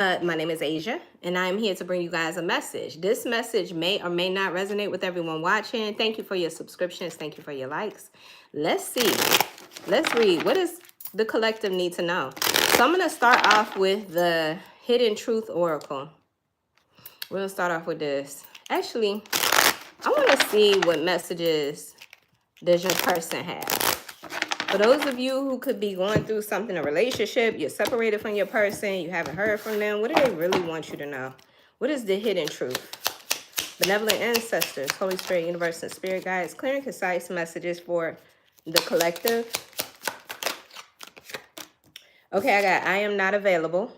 My name is Asia, and I'm here to bring you guys a message. This message may or may not resonate with everyone watching. Thank you for your subscriptions. Thank you for your likes. Let's see. Let's read. What does the collective need to know? So I'm going to start off with the Hidden Truth Oracle. We'll start off with this. Actually, I want to see what messages does your person have. For those of you who could be going through something, a relationship, you're separated from your person, you haven't heard from them, what do they really want you to know? What is the hidden truth? Benevolent ancestors, Holy Spirit, universe, and spirit guides, clear and concise messages for the collective. Okay, I got I am not available.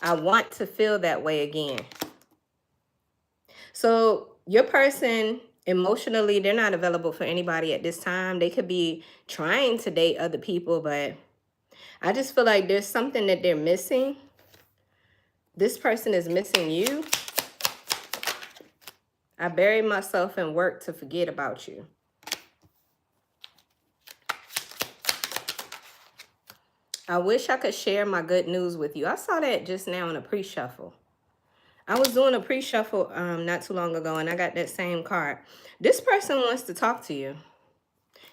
I want to feel that way again. So your person, emotionally, they're not available for anybody at this time. They could be trying to date other people, but I just feel like there's something that they're missing. This person is missing you. I buried myself in work to forget about you. I wish I could share my good news with you. I saw that just now in a pre-shuffle. I was doing a pre-shuffle not too long ago, and I got that same card. This person wants to talk to you.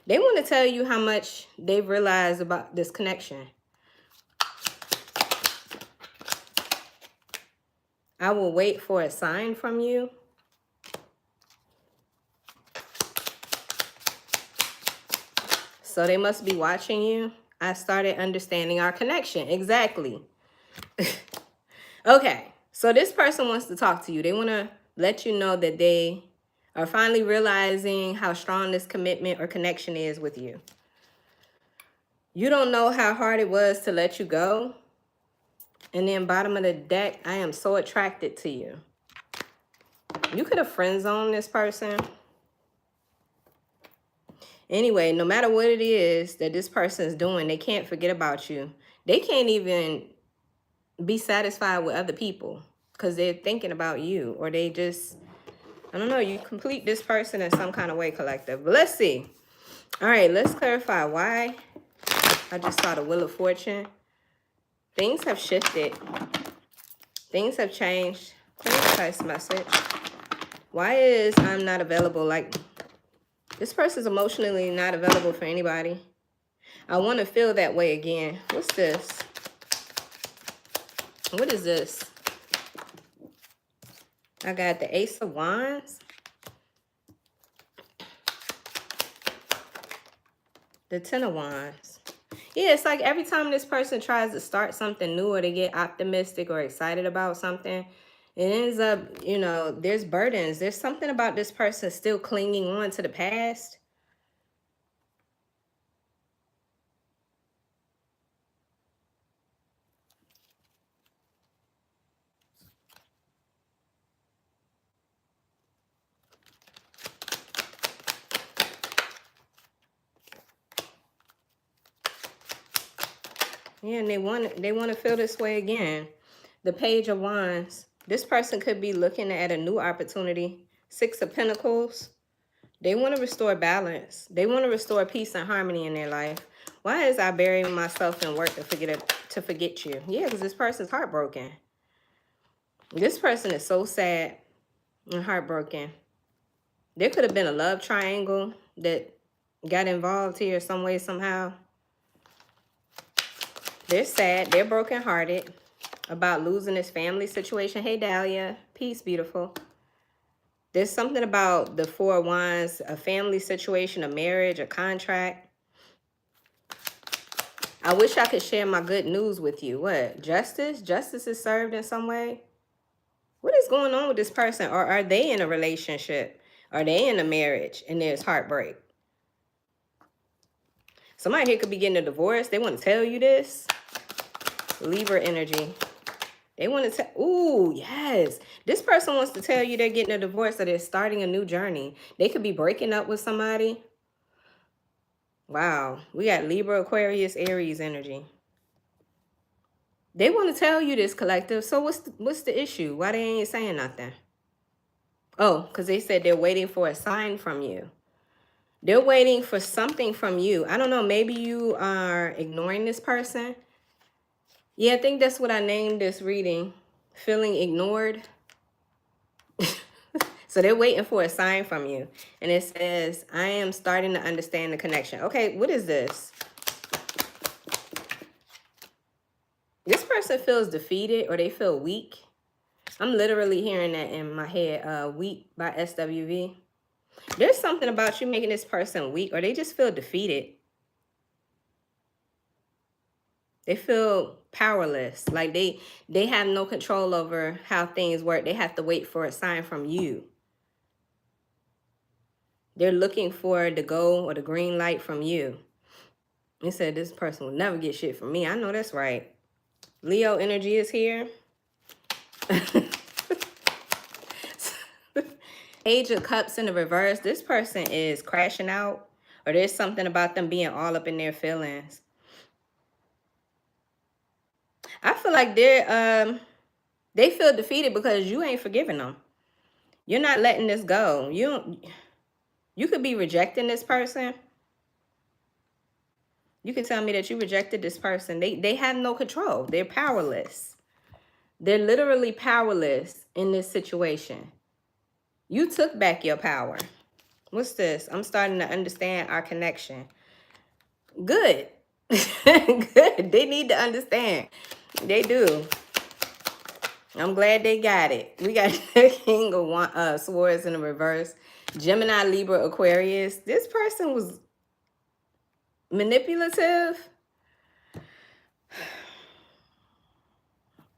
They want to tell you how much they've realized about this connection. I will wait for a sign from you. So they must be watching you. I started understanding our connection. Exactly. Okay. So this person wants to talk to you. They want to let you know that they are finally realizing how strong this commitment or connection is with you. You don't know how hard it was to let you go. And then bottom of the deck, I am so attracted to you. You could have friend zoned this person. Anyway, no matter what it is that this person is doing, they can't forget about you. They can't even be satisfied with other people because they're thinking about you, or they just, I don't know, you complete this person in some kind of way, collective. But let's see. All right, let's clarify why. I just saw the Wheel of Fortune. Things have shifted. Things have changed. Concise message. Why is I'm not available? Like, this person's emotionally not available for anybody. I want to feel that way again. What's this? What is this? I got the Ace of Wands. The Ten of Wands. Yeah, it's like every time this person tries to start something new, or they get optimistic or excited about something, it ends up, you know, there's burdens. There's something about this person still clinging on to the past. Yeah, and they want to feel this way again. The Page of Wands. This person could be looking at a new opportunity. Six of Pentacles. They want to restore balance. They want to restore peace and harmony in their life. Why is I burying myself in work to forget you? Yeah, because this person's heartbroken. This person is so sad and heartbroken. There could have been a love triangle that got involved here some way, somehow. They're sad. They're brokenhearted about losing this family situation. Hey, Dahlia. Peace, beautiful. There's something about the Four of Wands, a family situation, a marriage, a contract. I wish I could share my good news with you. What? Justice? Justice is served in some way? What is going on with this person? Or are they in a relationship? Are they in a marriage and there's heartbreak? Somebody here could be getting a divorce. They want to tell you this. Libra energy. They want to tell, ooh, yes. This person wants to tell you they're getting a divorce or they're starting a new journey. They could be breaking up with somebody. Wow. We got Libra, Aquarius, Aries energy. They want to tell you this, collective. So what's the issue? Why they ain't saying nothing? Oh, because they said they're waiting for a sign from you. They're waiting for something from you. I don't know. Maybe you are ignoring this person. Yeah, I think that's what I named this reading. Feeling ignored. So they're waiting for a sign from you. And it says, I am starting to understand the connection. Okay, what is this? This person feels defeated or they feel weak. I'm literally hearing that in my head. Weak by SWV. There's something about you making this person weak, or they just feel defeated. They feel powerless. Like they have no control over how things work. They have to wait for a sign from you. They're looking for the go or the green light from you. They said this person will never get shit from me. I know that's right. Leo energy is here. Page of Cups in the reverse. This person is crashing out, or there's something about them being all up in their feelings. I feel like they feel defeated because you ain't forgiving them. You're not letting this go. You could be rejecting this person. You can tell me that you rejected this person. They have no control. They're powerless. They're literally powerless in this situation. You took back your power. What's this? I'm starting to understand our connection. Good. Good. They need to understand. They do. I'm glad they got it. We got the King of Swords in the reverse. Gemini, Libra, Aquarius. This person was manipulative.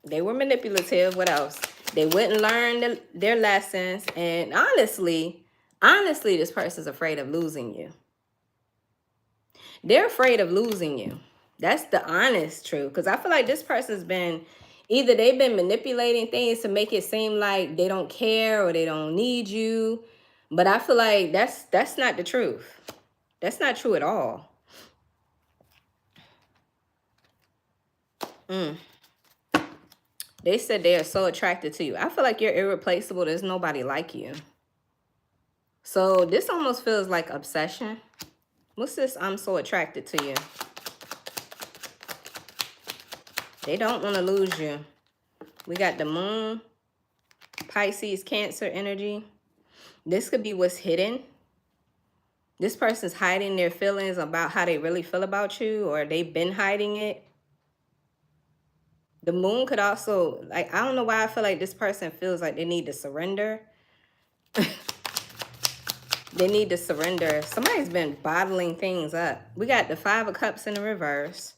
They were manipulative. What else? They wouldn't learn their lessons. And honestly, this person's afraid of losing you. They're afraid of losing you. That's the honest truth. Because I feel like this person's been, either they've been manipulating things to make it seem like they don't care or they don't need you. But I feel like that's not the truth. That's not true at all. They said they are so attracted to you. I feel like you're irreplaceable. There's nobody like you. So this almost feels like obsession. What's this? I'm so attracted to you. They don't want to lose you. We got the Moon, Pisces, Cancer energy. This could be what's hidden. This person's hiding their feelings about how they really feel about you, or they've been hiding it. The Moon could also, like, I don't know why I feel like this person feels like they need to surrender. They need to surrender. Somebody's been bottling things up. We got the Five of Cups in the reverse.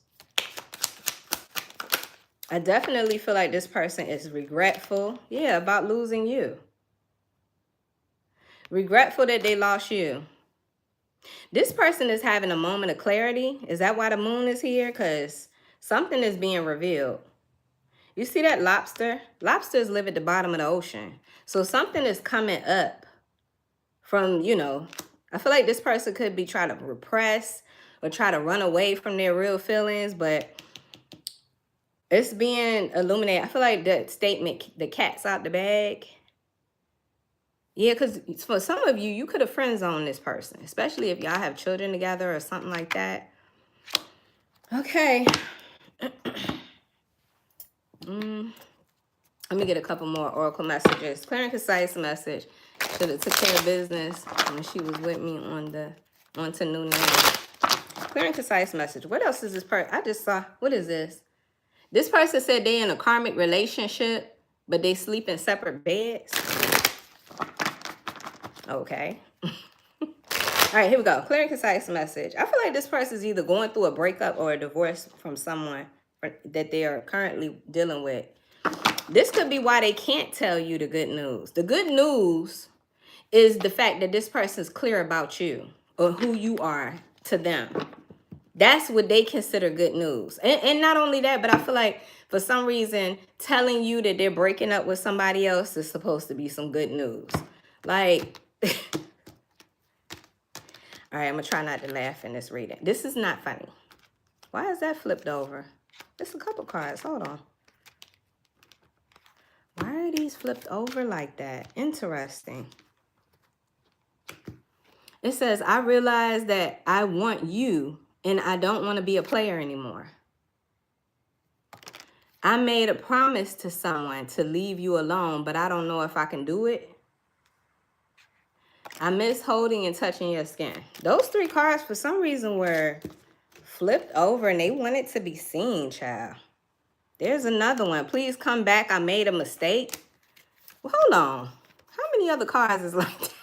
I definitely feel like this person is regretful. Yeah, about losing you. Regretful that they lost you. This person is having a moment of clarity. Is that why the Moon is here? Because something is being revealed. You see that lobster? Lobsters live at the bottom of the ocean. So something is coming up from, you know, I feel like this person could be trying to repress or try to run away from their real feelings, but it's being illuminated. I feel like that statement, the cat's out the bag. Yeah, because for some of you, you could have friend zoned this person, especially if y'all have children together or something like that. Okay. Let me get a couple more oracle messages. Clear and concise message. Should have took care of business when she was with me on to new name. Clear and concise message. What else is this person? I just saw, what is this? This person said they're in a karmic relationship, but they sleep in separate beds. Okay. All right, here we go. Clear and concise message. I feel like this person is either going through a breakup or a divorce from someone that they are currently dealing with. This could be why they can't tell you the good news. The good news is the fact that this person's clear about you or who you are to them. That's what they consider good news. And not only that, but I feel like for some reason, telling you that they're breaking up with somebody else is supposed to be some good news. Like, all right, I'm going to try not to laugh in this reading. This is not funny. Why is that flipped over? It's a couple cards. Hold on. Why are these flipped over like that? Interesting. It says, I realize that I want you and I don't want to be a player anymore. I made a promise to someone to leave you alone, but I don't know if I can do it. I miss holding and touching your skin. Those 3 cards, for some reason, were flipped over and they wanted to be seen, child. There's another one. Please come back. I made a mistake. Well, hold on. How many other cards is like that?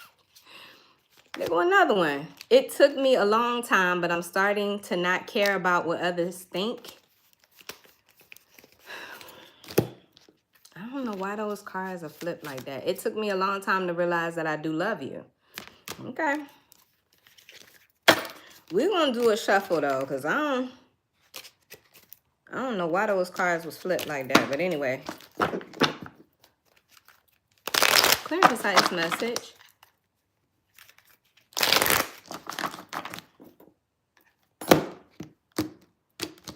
There go another one. It took me a long time, but I'm starting to not care about what others think. I don't know why those cards are flipped like that. It took me a long time to realize that I do love you. Okay. We're going to do a shuffle, though, because I don't know why those cards was flipped like that. But anyway. Clear and concise message.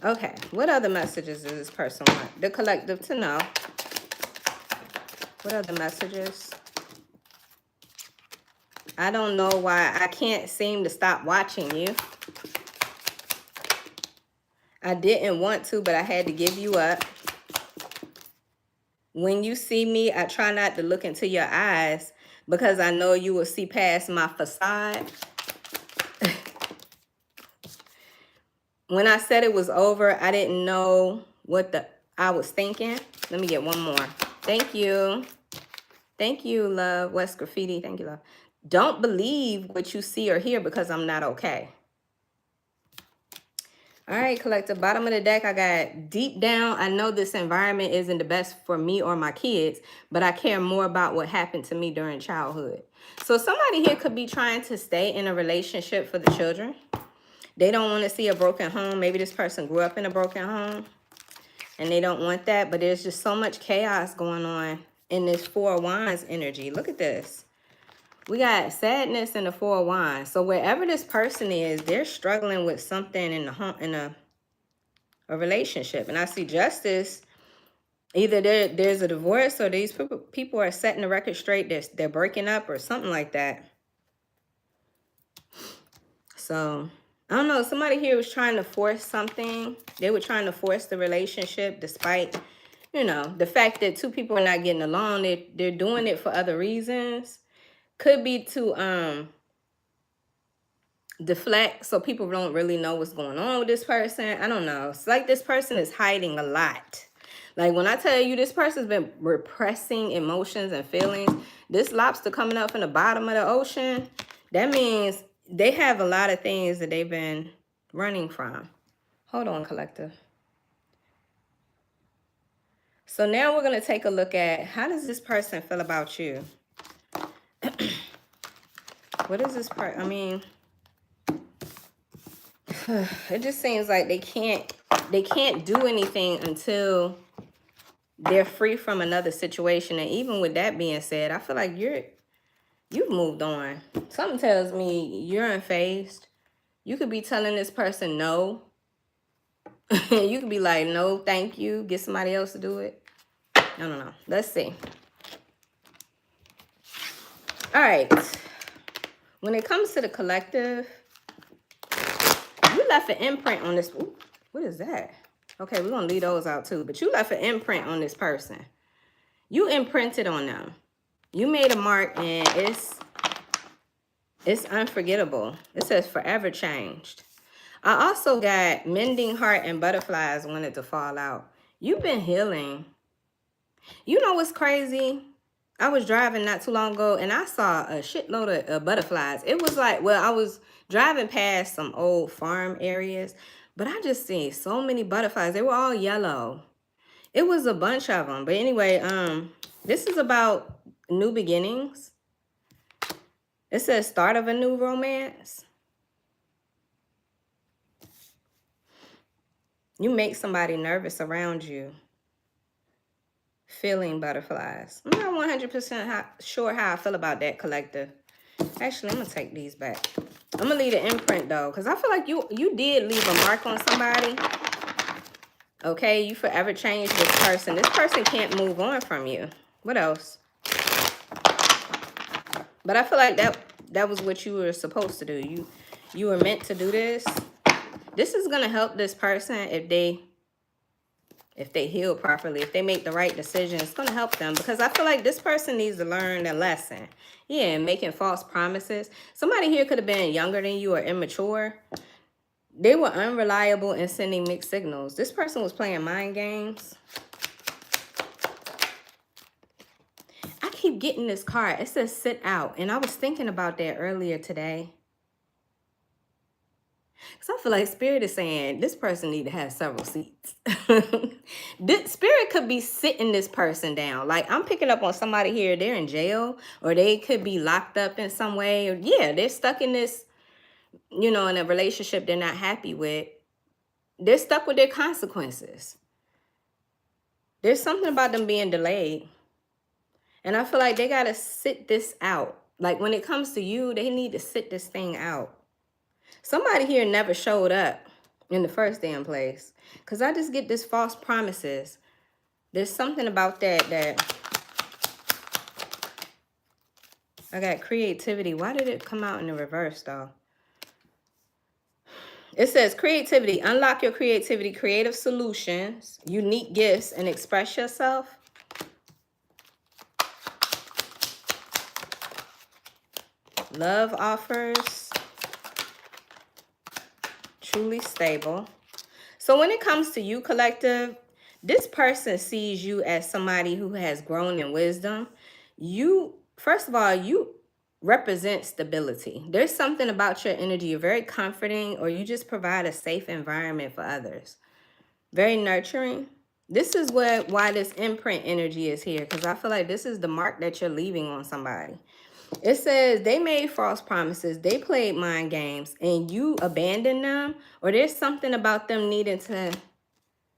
Okay. What other messages does this person want the collective to know? What other messages? I don't know why I can't seem to stop watching you. I didn't want to, but I had to give you up. When you see me, I try not to look into your eyes because I know you will see past my facade. When I said it was over, I didn't know what I was thinking. Let me get one more. Thank you. Thank you, love. West Graffiti. Thank you, love. Don't believe what you see or hear because I'm not okay. All right, collective. Bottom of the deck, I got deep down. I know this environment isn't the best for me or my kids, but I care more about what happened to me during childhood. So somebody here could be trying to stay in a relationship for the children. They don't want to see a broken home. Maybe this person grew up in a broken home and they don't want that, but there's just so much chaos going on in this 4 of Wands energy. Look at this. We got sadness and the 4 of Wands. So wherever this person is, they're struggling with something in the home, in a relationship. And I see justice. Either there's a divorce or these people are setting the record straight. They're breaking up or something like that. So I don't know. Somebody here was trying to force something. They were trying to force the relationship despite, you know, the fact that 2 people are not getting along. They're doing it for other reasons. Could be to deflect so people don't really know what's going on with this person. I don't know. It's like this person is hiding a lot. Like when I tell you this person's been repressing emotions and feelings, this lobster coming up from the bottom of the ocean, that means they have a lot of things that they've been running from. Hold on, collective. So now we're going to take a look at how does this person feel about you? What is this part? I mean, it just seems like they can't do anything until they're free from another situation. And even with that being said, I feel like you've moved on. Something tells me you're unfazed. You could be telling this person no. You could be like, no, thank you. Get somebody else to do it. I don't know. Let's see. All right. When it comes to the collective, you left an imprint on this. Ooh, what is that? Okay, we're going to leave those out too. But you left an imprint on this person. You imprinted on them. You made a mark and it's unforgettable. It says forever changed. I also got mending heart and butterflies wanted to fall out. You've been healing. You know what's crazy? I was driving not too long ago and I saw a shitload of butterflies. It was like, well, I was driving past some old farm areas, but I just seen so many butterflies. They were all yellow. It was a bunch of them. But anyway, this is about new beginnings. It says start of a new romance. You make somebody nervous around you. Feeling butterflies. I'm not 100% sure how I feel about that, collective. Actually, I'm going to take these back. I'm going to leave the imprint, though, because I feel like you did leave a mark on somebody. Okay, you forever changed this person. This person can't move on from you. What else? But I feel like that was what you were supposed to do. You were meant to do this. This is going to help this person if they If they heal properly, if they make the right decision, it's going to help them. Because I feel like this person needs to learn a lesson. Yeah, and making false promises. Somebody here could have been younger than you or immature. They were unreliable and sending mixed signals. This person was playing mind games. I keep getting this card. It says sit out. And I was thinking about that earlier today. Because I feel like Spirit is saying this person need to have several seats. This Spirit could be sitting this person down. Like, I'm picking up on somebody here. They're in jail, or they could be locked up in some way. Or, yeah, they're stuck in this, you know, in a relationship they're not happy with. They're stuck with their consequences. There's something about them being delayed. And I feel like they got to sit this out. Like, when it comes to you, they need to sit this thing out. Somebody here never showed up in the first damn place. Because I just get this false promises. There's something about that I got creativity. Why did it come out in the reverse, though? It says creativity. Unlock your creativity, creative solutions, unique gifts, and express yourself. Love offers. Truly stable. So when it comes to you, collective, this person sees you as somebody who has grown in wisdom. You, first of all, you represent stability. There's something about your energy. You're very comforting, or you just provide a safe environment for others. Very nurturing. This is why this imprint energy is here, because I feel like this is the mark that you're leaving on somebody. It says they made false promises, they played mind games, and you abandoned them, or there's something about them needing to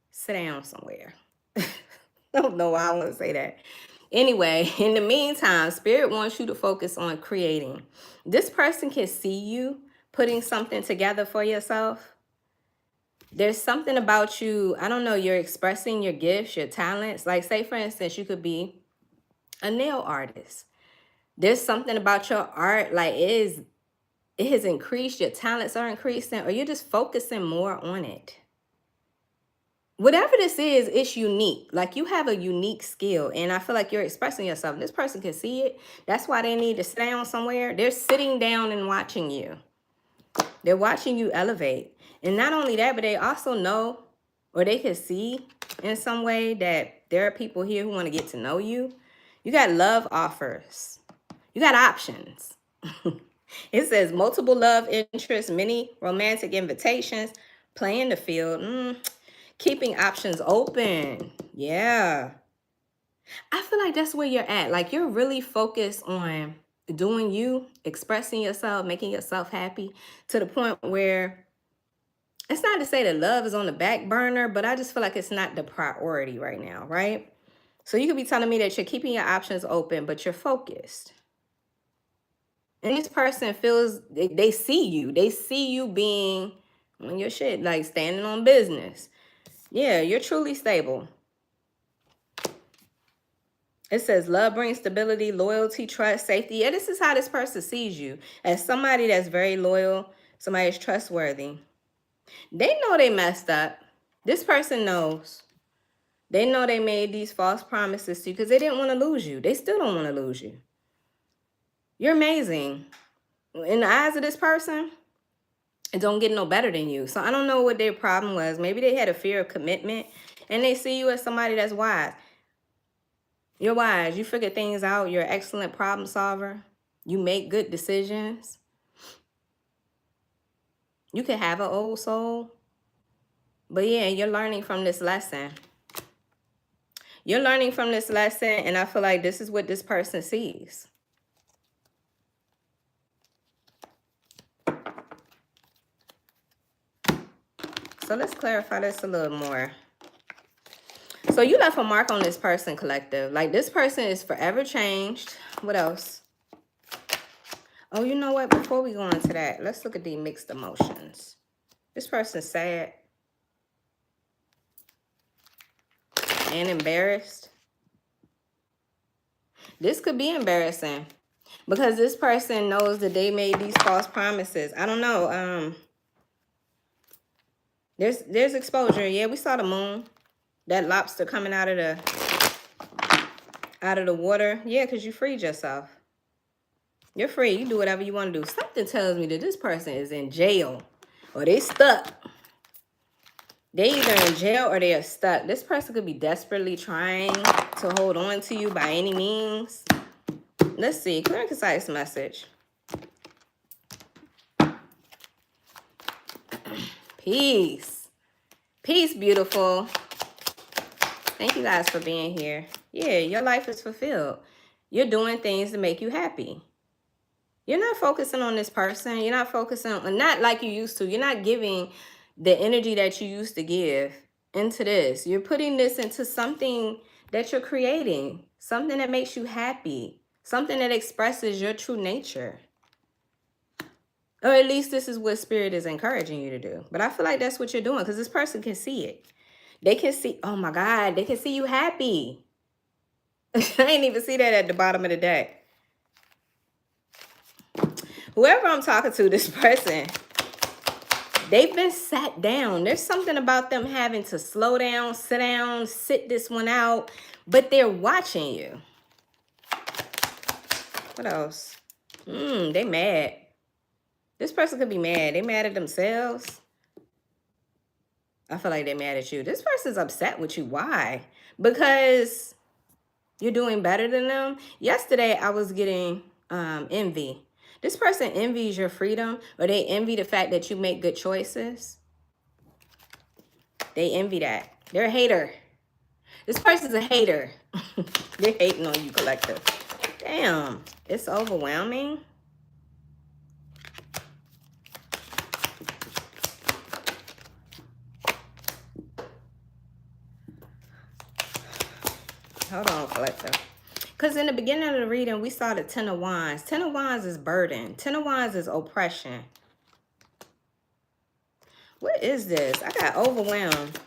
sit down somewhere. I don't know why I want to say that. Anyway, in the meantime, Spirit wants you to focus on creating. This person can see you putting something together for yourself. There's something about you, I don't know, you're expressing your gifts, your talents. Like, say, for instance, you could be a nail artist. There's something about your art, like it has increased, your talents are increasing, or you're just focusing more on it. Whatever this is, it's unique. Like, you have a unique skill, and I feel like you're expressing yourself. This person can see it. That's why they need to sit down somewhere. They're sitting down and watching you. They're watching you elevate. And not only that, but they also know, or they can see in some way, that there are people here who want to get to know you. You got love offers. You got options. It says multiple love interests, many romantic invitations, playing the field, keeping options open. Yeah. I feel like that's where you're at. Like, you're really focused on doing you, expressing yourself, making yourself happy, to the point where it's not to say that love is on the back burner, but I just feel like it's not the priority right now, right? So you could be telling me that you're keeping your options open, but you're focused. And this person feels, they see you. They see you being on your shit, like standing on business. Yeah, you're truly stable. It says love brings stability, loyalty, trust, safety. Yeah, this is how this person sees you. As somebody that's very loyal, somebody that's trustworthy. They know they messed up. This person knows. They know they made these false promises to you because they didn't want to lose you. They still don't want to lose you. You're amazing. In the eyes of this person, it don't get no better than you. So I don't know what their problem was. Maybe they had a fear of commitment, and they see you as somebody that's wise. You're wise. You figure things out. You're an excellent problem solver. You make good decisions. You can have an old soul. But yeah, you're learning from this lesson. You're learning from this lesson, and I feel like this is what this person sees. So let's clarify this a little more. So you left a mark on this person, collective. Like, this person is forever changed. What else? Oh, you know what? Before we go into that, let's look at the mixed emotions. This person's sad and embarrassed. This could be embarrassing because this person knows that they made these false promises. I don't know. There's exposure. Yeah, we saw the moon. That lobster coming out of the water. Yeah, because you freed yourself. You're free. You do whatever you want to do. Something tells me that this person is in jail or they stuck. They either in jail or they are stuck. This person could be desperately trying to hold on to you by any means. Let's see. Clear and concise message. Peace. Peace, beautiful. Thank you guys for being here. Yeah, your life is fulfilled. You're doing things to make you happy. You're not focusing on this person. You're not focusing on, not like you used to. You're not giving the energy that you used to give into this. You're putting this into something that you're creating, something that makes you happy, something that expresses your true nature. Or at least this is what Spirit is encouraging you to do. But I feel like that's what you're doing because this person can see it. They can see, oh my God, they can see you happy. I didn't even see that at the bottom of the deck. Whoever I'm talking to, this person, they've been sat down. There's something about them having to slow down, sit this one out, but they're watching you. What else? They mad. This person could be mad. They mad at themselves. I feel like they're mad at you. This person's upset with you. Why? Because you're doing better than them. Yesterday, I was getting envy. This person envies your freedom, or they envy the fact that you make good choices. They envy that. They're a hater. This person's a hater. They're hating on you, collective. Damn, it's overwhelming. Hold on, collective. Because in the beginning of the reading, we saw the 10 of Wands. 10 of Wands is burden. 10 of Wands is oppression. What is this? I got overwhelmed.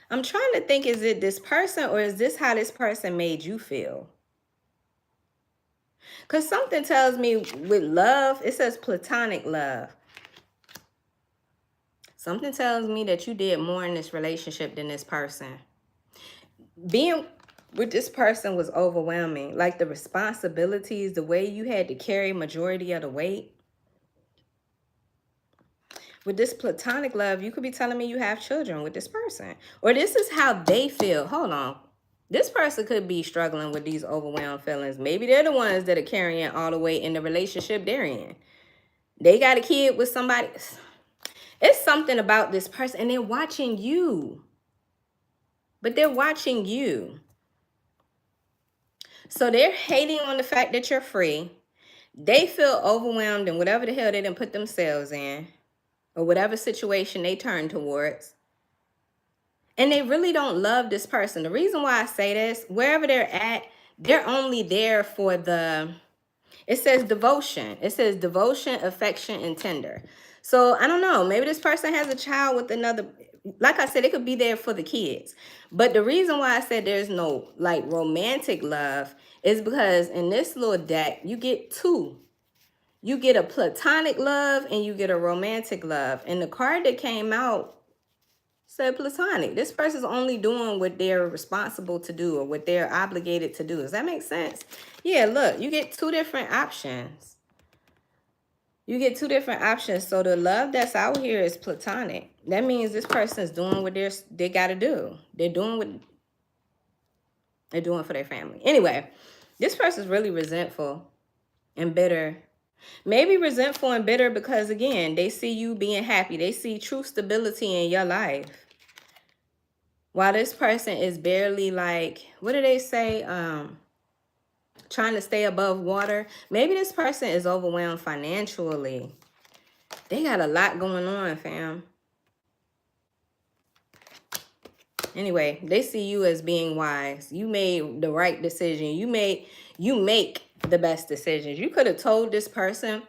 I'm trying to think, is it this person or is this how this person made you feel? Because something tells me with love, it says platonic love. Something tells me that you did more in this relationship than this person. Being with this person was overwhelming. Like the responsibilities, the way you had to carry majority of the weight. With this platonic love, you could be telling me you have children with this person. Or this is how they feel. Hold on. This person could be struggling with these overwhelmed feelings. Maybe they're the ones that are carrying all the weight in the relationship they're in. They got a kid with somebody. It's something about this person and they're watching you. But they're watching you. So they're hating on the fact that you're free. They feel overwhelmed in whatever the hell they didn't put themselves in. Or whatever situation they turn towards. And they really don't love this person. The reason why I say this, wherever they're at, they're only there for the, it says devotion. It says devotion, affection, and tender. So I don't know. Maybe this person has a child with another, like I said, it could be there for the kids. But the reason why I said there's no like romantic love is because in this little deck, you get two. You get a platonic love and you get a romantic love. And the card that came out said platonic. This person's only doing what they're responsible to do or what they're obligated to do. Does that make sense? Yeah, look, you get two different options. You get two different options. So the love that's out here is platonic. That means this person's doing what they got to do. They're doing what they're doing for their family. Anyway, this person's really resentful and bitter. Maybe resentful and bitter because, again, they see you being happy. They see true stability in your life. While this person is barely like, what do they say? Trying to stay above water. Maybe this person is overwhelmed financially. They got a lot going on, fam. Anyway, they see you as being wise. You made the right decision. You make the best decisions. You could have told this person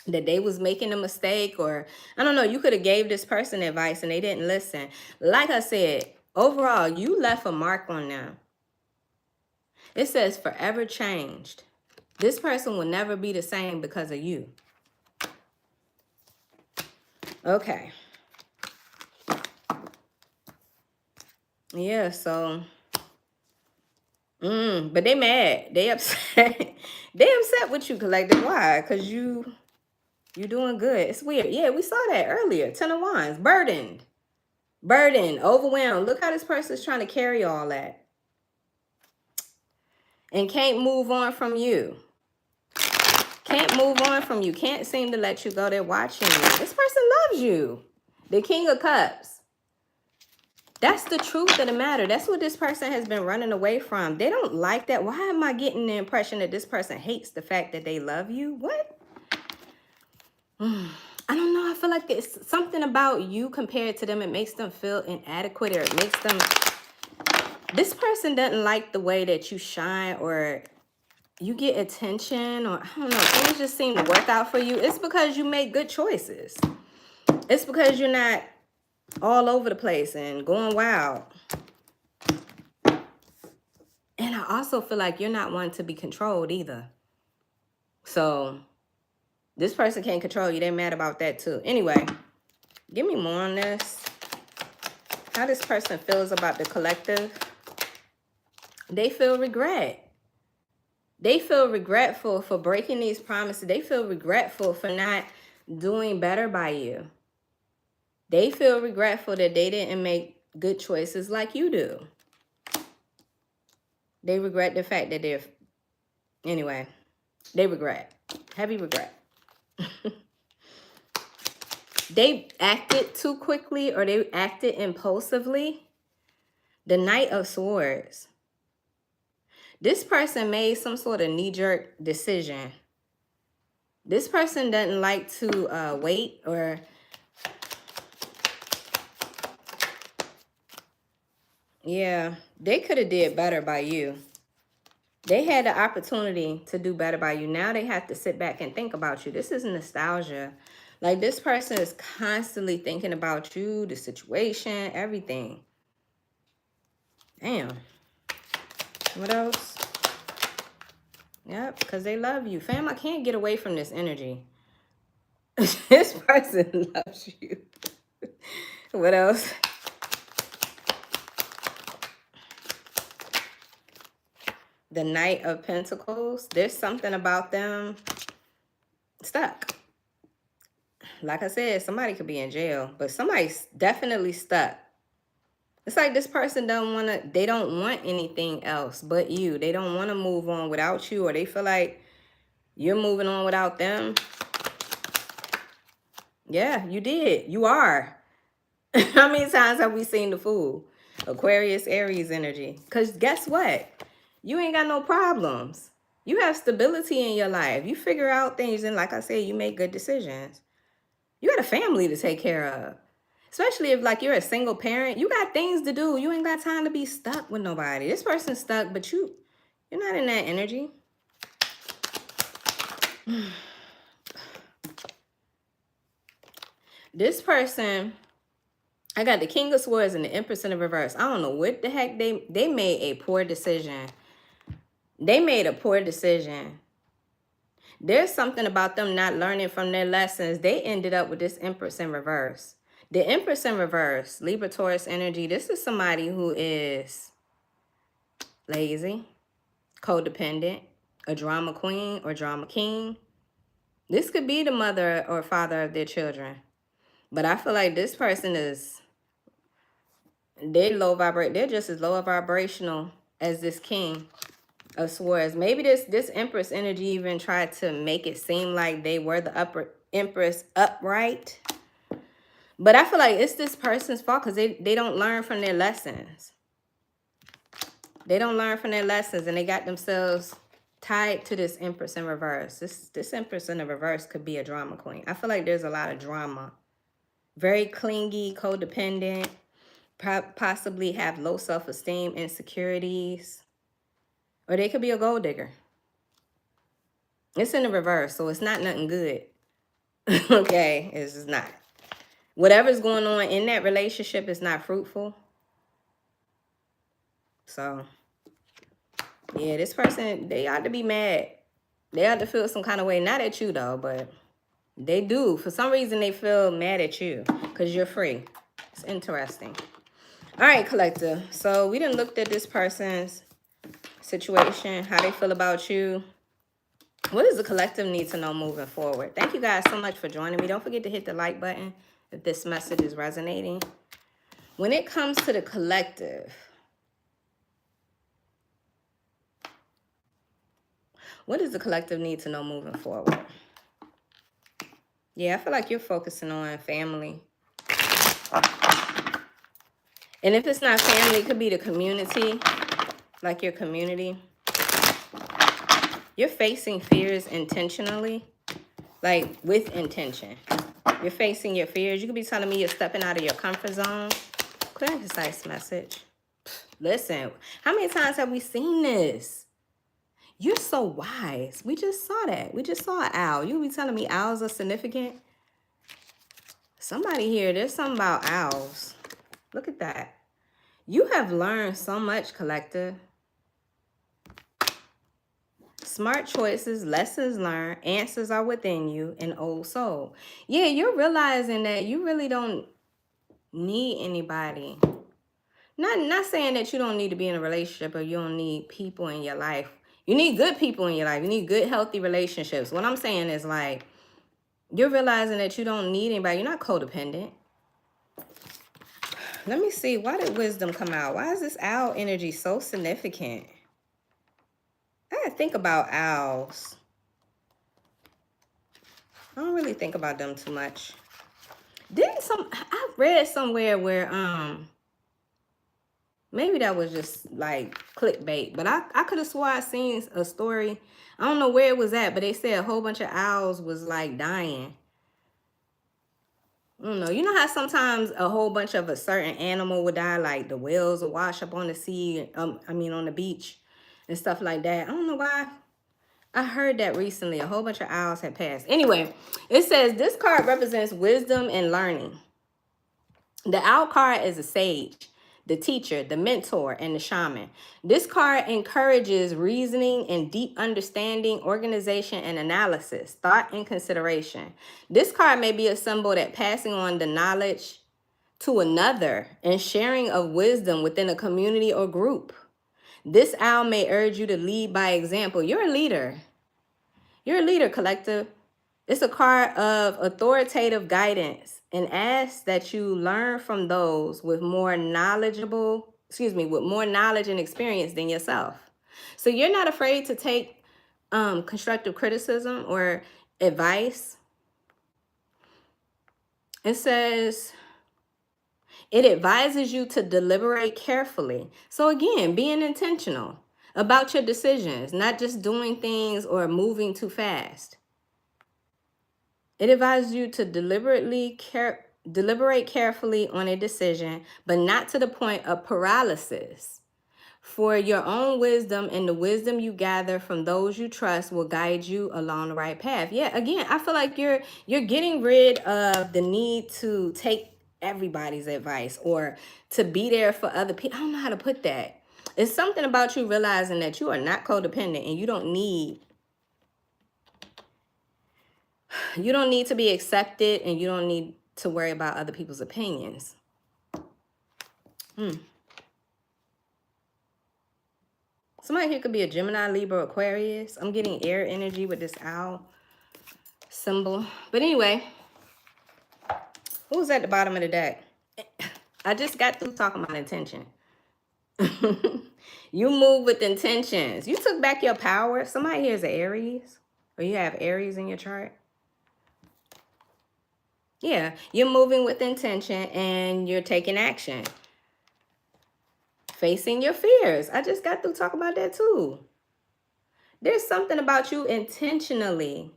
that they was making a mistake, or I don't know, you could have gave this person advice and they didn't listen. Like I said, overall, you left a mark on them. It says forever changed. This person will never be the same because of you. Okay. Yeah, so but they mad. They upset. They upset with you, collective. Why? Because you doing good. It's weird. Yeah, we saw that earlier. 10 of Wands. Burdened. Burdened. Overwhelmed. Look how this person's trying to carry all that. And can't move on from you. Can't move on from you. Can't seem to let you go. They're watching you. This person loves you. The King of Cups. That's the truth of the matter. That's what this person has been running away from. They don't like that. Why am I getting the impression that this person hates the fact that they love you? What? I don't know. I feel like it's something about you compared to them. It makes them feel inadequate, or it makes them... This person doesn't like the way that you shine, or you get attention, or I don't know. Things just seem to work out for you. It's because you make good choices. It's because you're not all over the place and going wild. And I also feel like you're not one to be controlled either. So this person can't control you. They're mad about that too. Anyway, give me more on this. How this person feels about the collective. They feel regret. They feel regretful for breaking these promises. They feel regretful for not doing better by you. They feel regretful that they didn't make good choices like you do. They regret the fact that they're... Anyway, they regret. Heavy regret. They acted too quickly, or they acted impulsively. The Knight of Swords. This person made some sort of knee-jerk decision. This person doesn't like to wait, or... Yeah, they could have did better by you. They had the opportunity to do better by you. Now they have to sit back and think about you. This is nostalgia. Like, this person is constantly thinking about you, the situation, everything. Damn. What else? Yep, because they love you. Fam, I can't get away from this energy. This person loves you. What else? The Knight of Pentacles. There's something about them stuck. Like I said, somebody could be in jail, but somebody's definitely stuck. It's like this person they don't want anything else but you. They don't want to move on without you, or they feel like you're moving on without them. Yeah, you did. You are. How many times have we seen the Fool? Aquarius, Aries energy. Because guess what? You ain't got no problems. You have stability in your life. You figure out things, and like I said, you make good decisions. You got a family to take care of. Especially if, like, you're a single parent. You got things to do. You ain't got time to be stuck with nobody. This person's stuck, but you're not in that energy. This person... I got the King of Swords and the Empress in the reverse. I don't know what the heck they made a poor decision. They made a poor decision. There's something about them not learning from their lessons. They ended up with this Empress in reverse. The Empress in reverse, Libra, Taurus energy. This is somebody who is lazy, codependent, a drama queen or drama king. This could be the mother or father of their children. But I feel like this person is... They're just as low vibrational as this King of Swords. Maybe this Empress energy even tried to make it seem like they were the Empress upright. But I feel like it's this person's fault because they don't learn from their lessons. They don't learn from their lessons, and they got themselves tied to this Empress in reverse. This Empress in the reverse could be a drama queen. I feel like there's a lot of drama. Very clingy, codependent. Possibly have low self-esteem, insecurities, or they could be a gold digger. It's in the reverse, so it's not nothing good. Okay, it's just not. Whatever's going on in that relationship is not fruitful. So, yeah, this person, they ought to be mad. They ought to feel some kind of way, not at you though, but they do. For some reason, they feel mad at you because you're free. It's interesting. All right, collective. So we done looked at this person's situation, how they feel about you. What does the collective need to know moving forward? Thank you guys so much for joining me. Don't forget to hit the like button if this message is resonating. When it comes to the collective, what does the collective need to know moving forward? Yeah, I feel like you're focusing on family. And if it's not family, it could be the community, like your community. You're facing fears intentionally, like with intention. You're facing your fears. You could be telling me you're stepping out of your comfort zone. Clear and concise message. Listen, how many times have we seen this? You're so wise. We just saw that. We just saw an owl. You be telling me owls are significant? Somebody here, there's something about owls. Look at that. You have learned so much, collective. Smart choices, lessons learned, answers are within you, an old soul. Yeah, you're realizing that you really don't need anybody. Not saying that you don't need to be in a relationship or you don't need people in your life. You need good people in your life. You need good, healthy relationships. What I'm saying is, like, you're realizing that you don't need anybody. You're not codependent. Let me see. Why did wisdom come out? Why is this owl energy so significant? I gotta think about owls. I don't really think about them too much. I read somewhere where maybe that was just like clickbait, but I could have swore I seen a story. I don't know where it was at, but they said a whole bunch of owls was like dying. I don't know. You know how sometimes a whole bunch of a certain animal would die, like the whales will wash up on the sea, on the beach and stuff like that. I don't know why. I heard that recently. A whole bunch of owls had passed. Anyway, it says this card represents wisdom and learning. The owl card is a sage, the teacher, the mentor, and the shaman. This card encourages reasoning and deep understanding, organization and analysis, thought and consideration. This card may be a symbol that passing on the knowledge to another and sharing of wisdom within a community or group. This owl may urge you to lead by example. You're a leader. You're a leader, collective. It's a card of authoritative guidance and asks that you learn from those with more knowledge and experience than yourself. So you're not afraid to take constructive criticism or advice. It says it advises you to deliberate carefully. So again, being intentional about your decisions, not just doing things or moving too fast. It advises you to deliberate carefully on a decision, but not to the point of paralysis. For your own wisdom and the wisdom you gather from those you trust will guide you along the right path. Yeah, again, I feel like you're getting rid of the need to take everybody's advice or to be there for other people. I don't know how to put that. It's something about you realizing that you are not codependent and you don't need to be accepted and you don't need to worry about other people's opinions. Somebody here could be a Gemini, Libra, Aquarius. I'm getting air energy with this owl symbol. But anyway, who's at the bottom of the deck? I just got through talking about intention. You move with intentions. You took back your power. Somebody here is an Aries, or you have Aries in your chart. Yeah, you're moving with intention and you're taking action. Facing your fears. I just got through talking about that too. There's something about you intentionally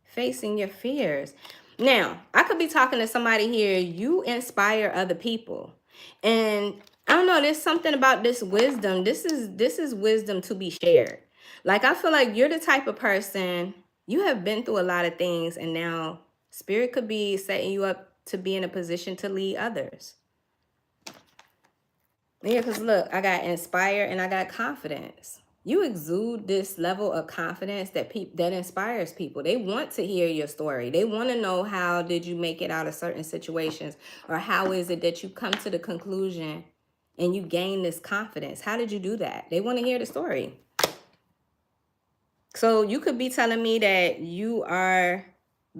facing your fears. Now, I could be talking to somebody here. You inspire other people. And I don't know, there's something about this wisdom. This is wisdom to be shared. Like, I feel like you're the type of person, you have been through a lot of things, and now Spirit could be setting you up to be in a position to lead others. Yeah, because look, I got inspire and I got confidence. You exude this level of confidence that that inspires people. They want to hear your story. They want to know, how did you make it out of certain situations, or how is it that you come to the conclusion and you gain this confidence? How did you do that? They want to hear the story. So you could be telling me that you are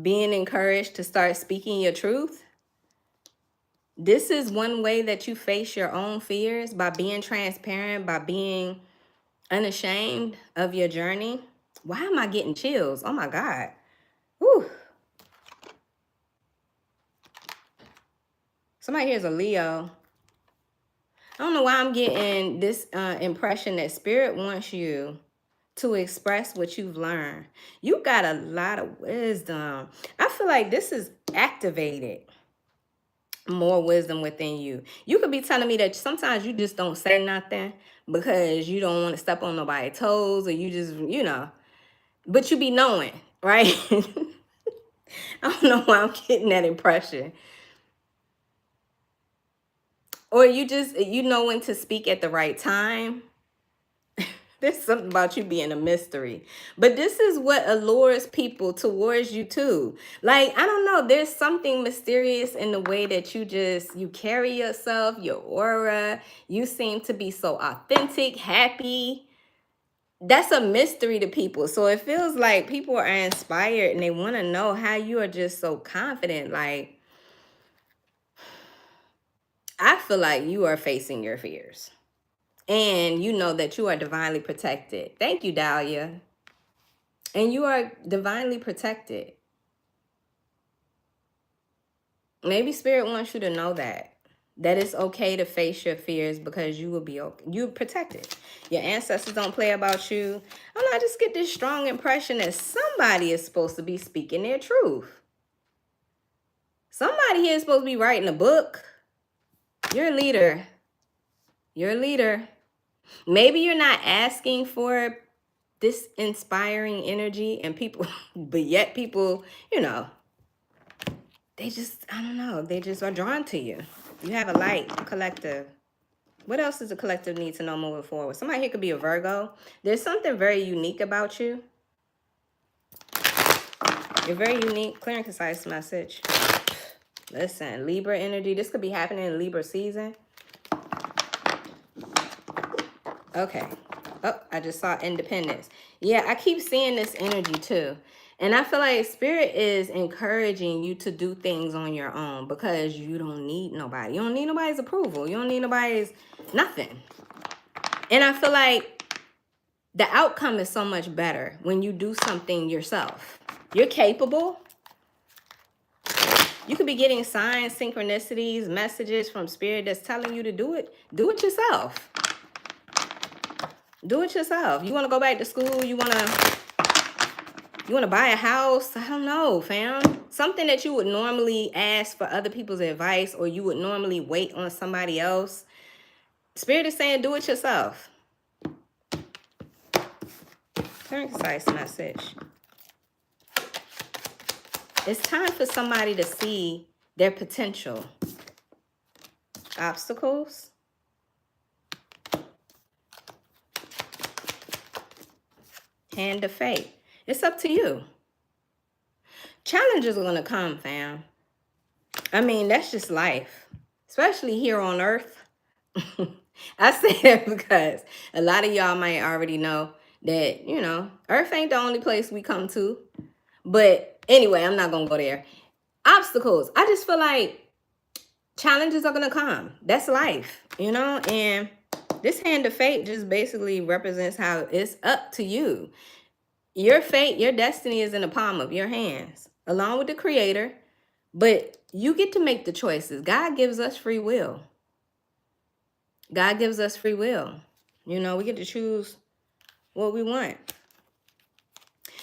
being encouraged to start speaking your truth. This is one way that you face your own fears, by being transparent, by being unashamed of your journey. Why am I getting chills? Oh my God. Whew. Somebody here's a Leo. I don't know why I'm getting this impression that Spirit wants you to express what you've learned. You got a lot of wisdom. I feel like this is activated. More wisdom within you. You could be telling me that sometimes you just don't say nothing because you don't want to step on nobody's toes, or you just, but you be knowing, right? I don't know why I'm getting that impression. Or you know when to speak at the right time. There's something about you being a mystery. But this is what allures people towards you too. Like, I don't know, there's something mysterious in the way that you carry yourself, your aura. You seem to be so authentic, happy. That's a mystery to people. So it feels like people are inspired and they want to know how you are just so confident. Like, I feel like you are facing your fears. And you know that you are divinely protected. Thank you, Dahlia. And you are divinely protected. Maybe Spirit wants you to know that it's okay to face your fears, because you will be okay. You're protected. Your ancestors don't play about you. I just get this strong impression that somebody is supposed to be speaking their truth. Somebody here is supposed to be writing a book. You're a leader. You're a leader. Maybe you're not asking for this inspiring energy, and people, but yet people, they just, I don't know, they just are drawn to you. You have a light, collective. What else does the collective need to know moving forward? Somebody here could be a Virgo. There's something very unique about you. You're very unique. Clear and concise message. Listen, Libra energy. This could be happening in Libra season. Okay. Oh, I just saw independence. Yeah, I keep seeing this energy too. And I feel like Spirit is encouraging you to do things on your own, because you don't need nobody. You don't need nobody's approval. You don't need nobody's nothing. And I feel like the outcome is so much better when you do something yourself. You're capable. You could be getting signs, synchronicities, messages from Spirit that's telling you to do it. Do it yourself. Do it yourself. You want to go back to school? You want to buy a house? I don't know, fam. Something that you would normally ask for other people's advice, or you would normally wait on somebody else. Spirit is saying do it yourself. Very concise message. It's time for somebody to see their potential. Obstacles. Hand of fate. It's up to you. Challenges are going to come, fam. I mean, that's just life. Especially here on Earth. I say that because a lot of y'all might already know that, Earth ain't the only place we come to. But anyway, I'm not going to go there. Obstacles. I just feel like challenges are going to come. That's life, and this hand of fate just basically represents how it's up to you. Your fate, your destiny is in the palm of your hands, along with the Creator. But you get to make the choices. God gives us free will. God gives us free will. We get to choose what we want.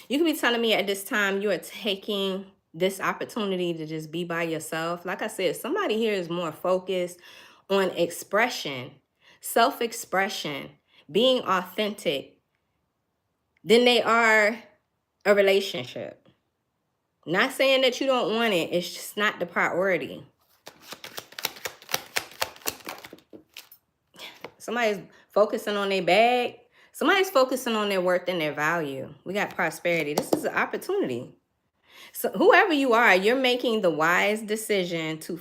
You could be telling me at this time you are taking this opportunity to just be by yourself. Like I said, somebody here is more focused on expression, self-expression, being authentic, than they are a relationship. Not saying that you don't want it. It's just not the priority. Somebody's focusing on their bag. Somebody's focusing on their worth and their value. We got prosperity. This is an opportunity. So whoever you are, you're making the wise decision to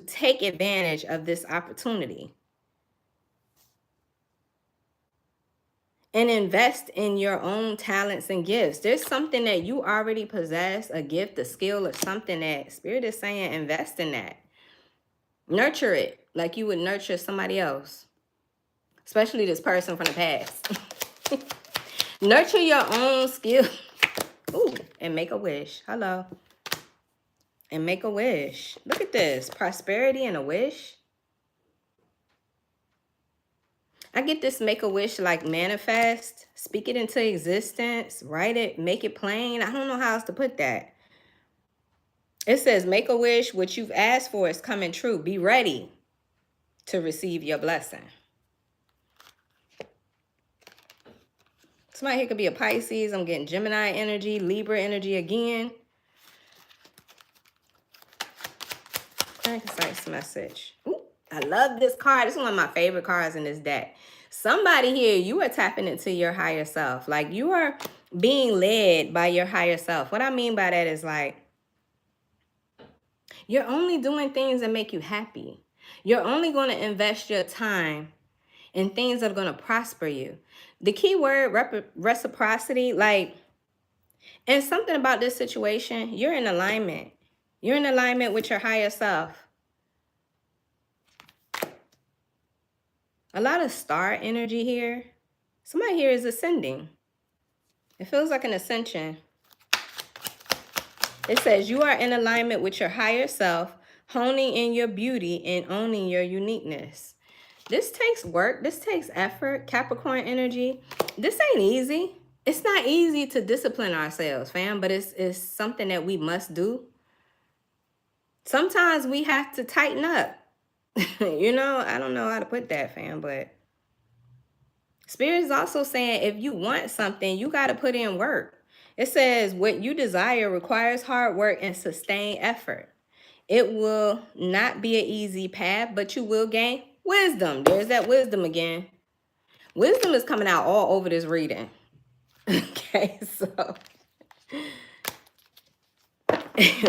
take advantage of this opportunity and invest in your own talents and gifts. There's something that you already possess, a gift, a skill, or something that Spirit is saying invest in that. Nurture it like you would nurture somebody else, especially this person from the past. Nurture your own skill. Ooh, and make a wish. Hello. And make a wish. Look at this. Prosperity and a wish. I get this make a wish like manifest. Speak it into existence. Write it. Make it plain. I don't know how else to put that. It says make a wish. What you've asked for is coming true. Be ready to receive your blessing. Somebody here could be a Pisces. I'm getting Gemini energy. Libra energy again. Concise message. Ooh, I love this card. This is one of my favorite cards in this deck. Somebody here, you are tapping into your higher self. Like you are being led by your higher self. What I mean by that is like you're only doing things that make you happy. You're only going to invest your time in things that are going to prosper you. The key word, reciprocity, like, and something about this situation, you're in alignment. You're in alignment with your higher self. A lot of star energy here. Somebody here is ascending. It feels like an ascension. It says you are in alignment with your higher self, honing in your beauty and owning your uniqueness. This takes work. This takes effort. Capricorn energy. This ain't easy. It's not easy to discipline ourselves, fam, but it's something that we must do. Sometimes we have to tighten up. You know, I don't know how to put that, fam, but Spirit is also saying if you want something, you got to put in work. It says what you desire requires hard work and sustained effort. It will not be an easy path, but you will gain wisdom. There's that wisdom again. Wisdom is coming out all over this reading. Okay, so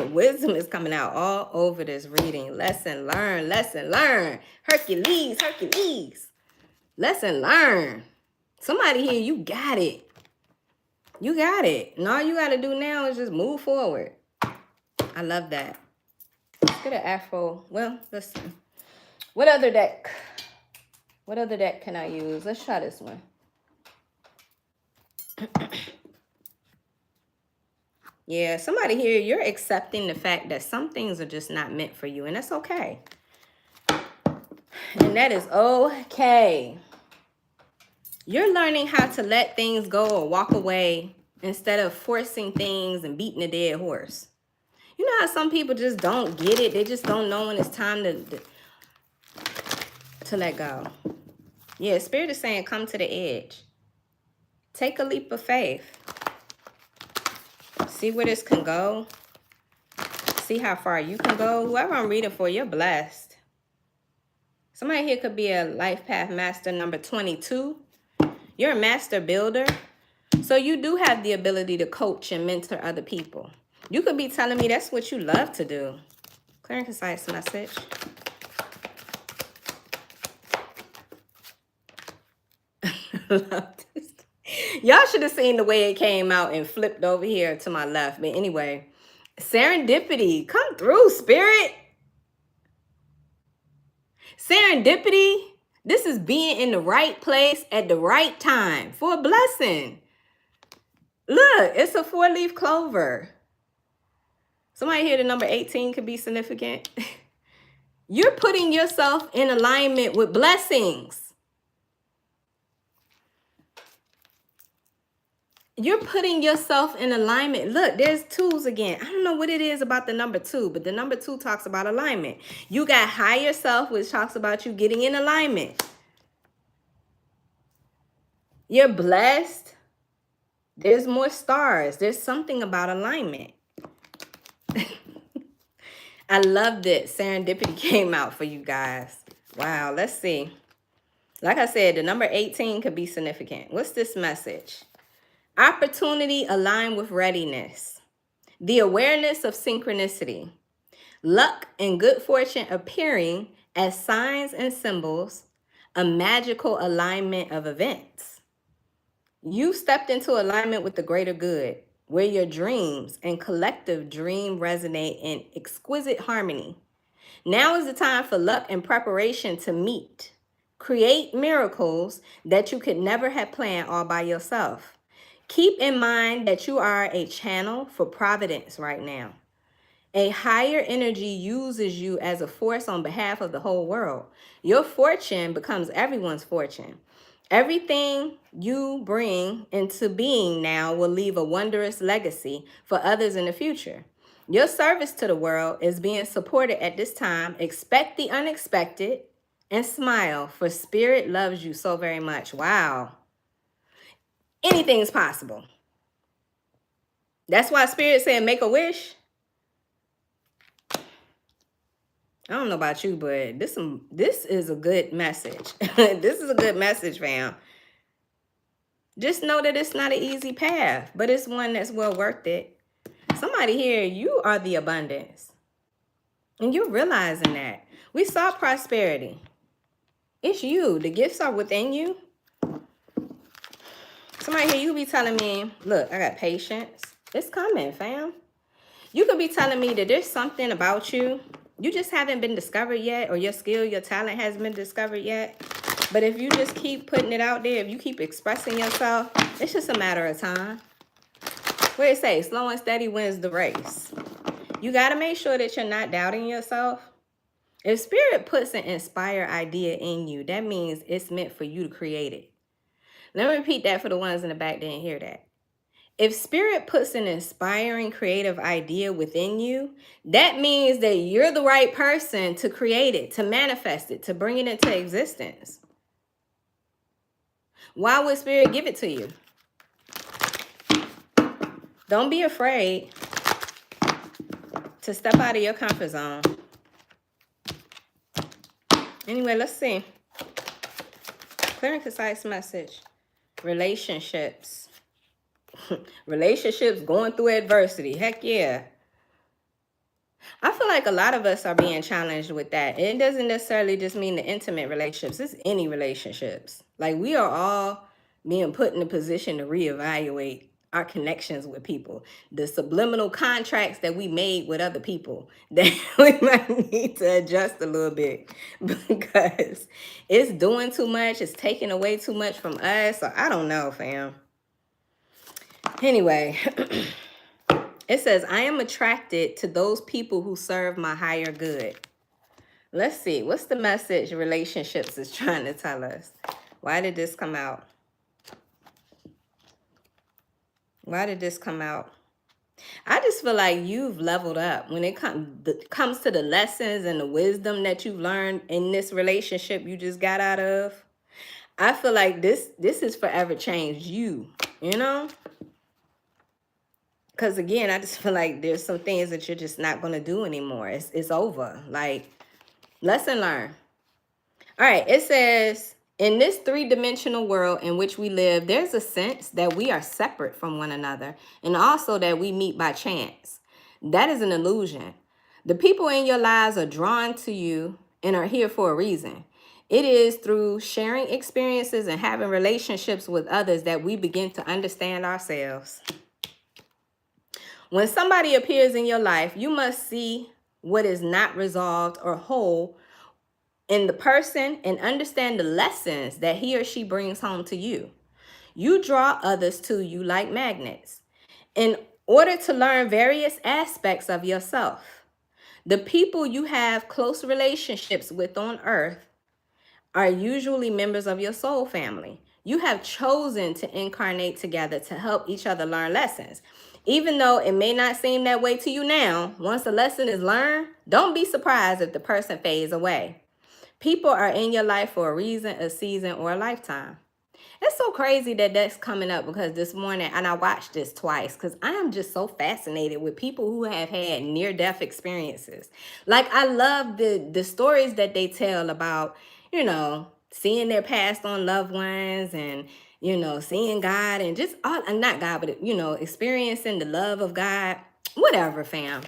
wisdom is coming out all over this reading. Lesson learned, lesson learned. Hercules, Hercules. Lesson learned. Somebody here, you got it. You got it. And all you got to do now is just move forward. I love that. Let's get an afro. Well, listen. What other deck? What other deck can I use? Let's try this one. Yeah, somebody here, you're accepting the fact that some things are just not meant for you, and that's okay. And that is okay. You're learning how to let things go or walk away instead of forcing things and beating a dead horse. You know how some people just don't get it? They just don't know when it's time to let go. Yeah, Spirit is saying come to the edge. Take a leap of faith. See where this can go. See how far you can go. Whoever I'm reading for, you're blessed. Somebody here could be a life path master number 22. You're a master builder. So you do have the ability to coach and mentor other people. You could be telling me that's what you love to do. Clear and concise message. Love this. Y'all should have seen the way it came out and flipped over here to my left. But anyway, serendipity. Come through, Spirit. Serendipity. This is being in the right place at the right time for a blessing. Look, it's a 4-leaf clover. Somebody here, the number 18 could be significant. You're putting yourself in alignment with blessings. You're putting yourself in alignment. Look, there's twos again. I don't know what it is about the number 2, but the number 2 talks about alignment. You got higher self, which talks about you getting in alignment. You're blessed. There's more stars. There's something about alignment. I loved it. Serendipity came out for you guys. Wow, let's see. Like I said, the number 18 could be significant. What's this message? Opportunity aligned with readiness. The awareness of synchronicity. Luck and good fortune appearing as signs and symbols. A magical alignment of events. You stepped into alignment with the greater good, where your dreams and collective dream resonate in exquisite harmony. Now is the time for luck and preparation to meet. Create miracles that you could never have planned all by yourself. Keep in mind that you are a channel for providence right now. A higher energy uses you as a force on behalf of the whole world. Your fortune becomes everyone's fortune. Everything you bring into being now will leave a wondrous legacy for others in the future. Your service to the world is being supported at this time. Expect the unexpected and smile, for Spirit loves you so very much. Wow. Anything's possible. That's why Spirit said make a wish. I don't know about you, but this is a good message. This is a good message, fam. Just know that it's not an easy path, but it's one that's well worth it. Somebody here, you are the abundance. And you're realizing that. We saw prosperity. It's you. The gifts are within you. Somebody here, you be telling me, look, I got patience. It's coming, fam. You could be telling me that there's something about you. You just haven't been discovered yet, or your skill, your talent hasn't been discovered yet. But if you just keep putting it out there, if you keep expressing yourself, it's just a matter of time. What it say? Slow and steady wins the race. You got to make sure that you're not doubting yourself. If Spirit puts an inspired idea in you, that means it's meant for you to create it. Let me repeat that for the ones in the back that didn't hear that. If Spirit puts an inspiring creative idea within you, that means that you're the right person to create it, to manifest it, to bring it into existence. Why would Spirit give it to you? Don't be afraid to step out of your comfort zone. Anyway, let's see. Clear and concise message. Relationships. Relationships going through adversity. Heck yeah. I feel like a lot of us are being challenged with that. It doesn't necessarily just mean the intimate relationships. It's any relationships. Like, we are all being put in a position to reevaluate our connections with people. The subliminal contracts that we made with other people that we might need to adjust a little bit because it's doing too much. It's taking away too much from us. So I don't know, fam. Anyway, it says, I am attracted to those people who serve my higher good. Let's see. What's the message relationships is trying to tell us? Why did this come out? Why did this come out? I just feel like you've leveled up when it comes to the lessons and the wisdom that you've learned in this relationship you just got out of. I feel like this has forever changed you, you know? Because again, I just feel like there's some things that you're just not going to do anymore. It's over. Like, lesson learned. All right, it says, in this three-dimensional world in which we live, there's a sense that we are separate from one another and also that we meet by chance. That is an illusion. The people in your lives are drawn to you and are here for a reason. It is through sharing experiences and having relationships with others that we begin to understand ourselves. When somebody appears in your life, you must see what is not resolved or whole in the person and understand the lessons that he or she brings home to you. You draw others to you like magnets in order to learn various aspects of yourself. The people you have close relationships with on earth are usually members of your soul family. You have chosen to incarnate together to help each other learn lessons. Even though it may not seem that way to you now, once a lesson is learned, don't be surprised if the person fades away. People are in your life for a reason, a season, or a lifetime. It's so crazy that that's coming up because this morning, and I watched this twice because I am just so fascinated with people who have had near-death experiences. Like, I love the stories that they tell about, you know, seeing their passed on loved ones and, you know, seeing God and just all, not God, but, you know, experiencing the love of God, whatever, fam.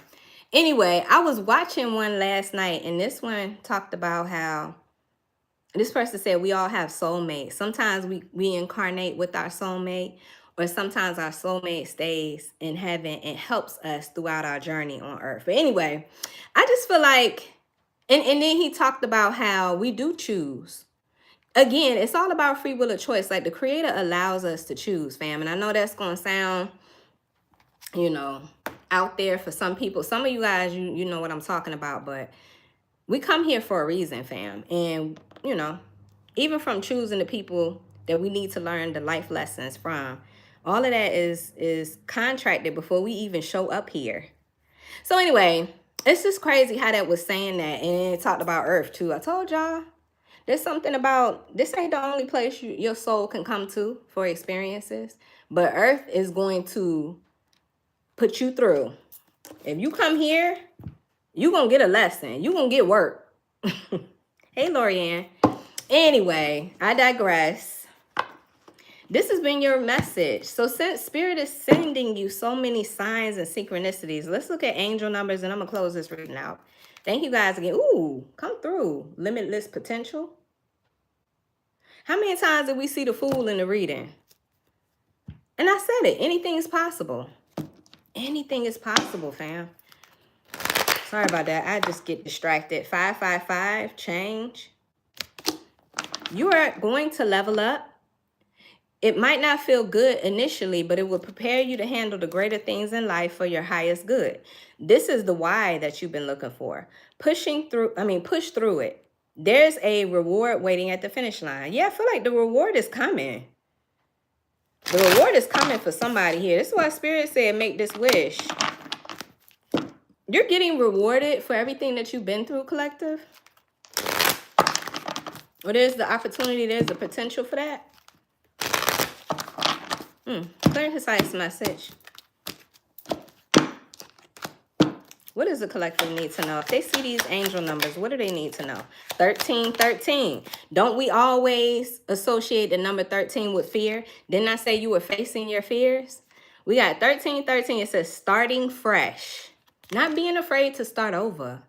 Anyway, I was watching one last night, and this one talked about how this person said we all have soulmates. Sometimes we incarnate with our soulmate, or sometimes our soulmate stays in heaven and helps us throughout our journey on earth. But anyway, I just feel like, and then he talked about how we do choose. Again, it's all about free will of choice. Like the creator allows us to choose, fam. And I know that's going to sound, you know, out there for some people. Some of you guys, you know what I'm talking about, but we come here for a reason, fam. And, you know, even from choosing the people that we need to learn the life lessons from, all of that is contracted before we even show up here. So anyway, it's just crazy how that was saying that. And it talked about Earth too. I told y'all, there's something about, this ain't the only place your soul can come to for experiences, but Earth is going to put you through. If you come here, you're going to get a lesson. You're going to get work. Hey, Lorianne. Anyway, I digress. This has been your message. So since Spirit is sending you so many signs and synchronicities, let's look at angel numbers, and I'm going to close this reading out. Thank you guys again. Ooh, come through. Limitless potential. How many times did we see the fool in the reading? And I said it. Anything is possible. Anything is possible, fam. Sorry about that. I just get distracted. 555, change. You are going to level up. It might not feel good initially, but it will prepare you to handle the greater things in life for your highest good. This is the why that you've been looking for. Push through it. There's a reward waiting at the finish line. Yeah, I feel like the reward is coming. The reward is coming for somebody here. This is why Spirit said, make this wish. You're getting rewarded for everything that you've been through, collective. Or there's the opportunity, there's the potential for that. Clear and concise message. What does the collective need to know? If they see these angel numbers, what do they need to know? 13, 13. Don't we always associate the number 13 with fear? Didn't I say you were facing your fears? We got 13, 13. It says starting fresh. Not being afraid to start over.